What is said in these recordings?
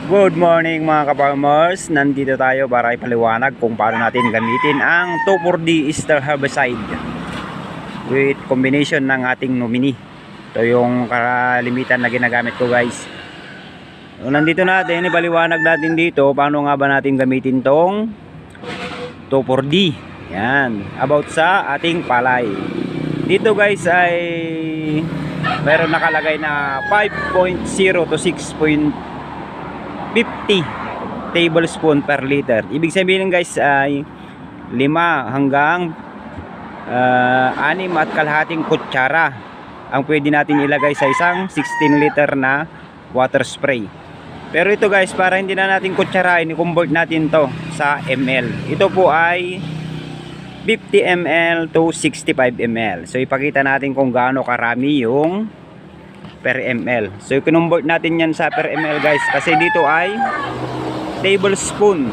Good morning mga ka-farmers. Nandito tayo para ipaliwanag kung paano natin gamitin ang 2,4-D Easter herbicide with combination ng ating nomini. Ito yung kalimitan na ginagamit ko, guys. So, nandito natin, ipaliwanag natin dito paano nga ba natin gamitin tong 2,4-D. Yan, about sa ating palay. Dito, guys, ay meron nakalagay na 5.0 to 6.50 tablespoon per liter. Ibig sabihin, guys, ay 5 hanggang 6 at kalahating kutsara ang pwede natin ilagay sa isang 16 liter na water spray. Pero ito, guys, para hindi na natin kutsarain, i-convert natin to sa ml. Ito po ay 50 ml to 65 ml. So ipakita natin kung gaano karami yung per ml. So i-convert natin yan sa per ml, guys, kasi dito ay tablespoon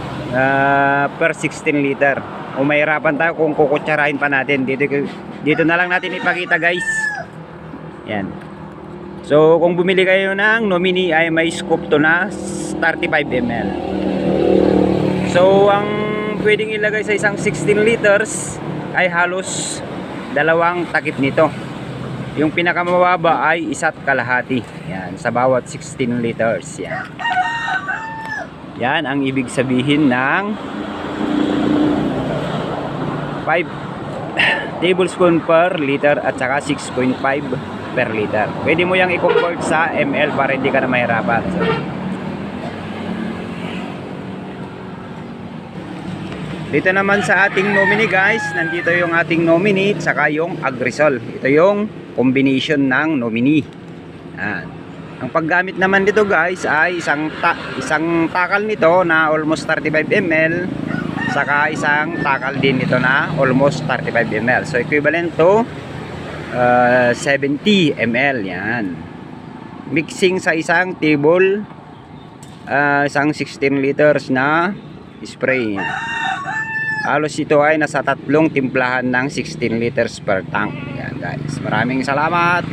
per 16 liter. O mahirapan tayo kung kukutsarahin pa natin. Dito na lang natin ipakita, guys. Yan. So kung bumili kayo ng nomini ay may scoop to na 35 ml. So ang pwedeng ilagay sa isang 16 liters ay halos 2 takip nito. Yung pinakamababa ay 1 kalahati. Yan, sa bawat 16 liters. Yan. Yan ang ibig sabihin ng 5 tablespoon per liter at saka 6.5 per liter. Pwede mo yang i-convert sa ml para hindi ka na mahirapan. So, dito naman sa ating nomini, guys, nandito yung ating nomini at saka yung Agrisol. Ito yung combination ng nomini. Yan. Ang paggamit naman dito, guys, ay isang takal nito na almost 35 ml saka isang takal din nito na almost 35 ml. So equivalent to 70 ml. Yan. Mixing sa isang table, isang 16 liters na spray. Halos ito ay nasa 3 timplahan ng 16 liters per tank. Yan, guys. Maraming salamat.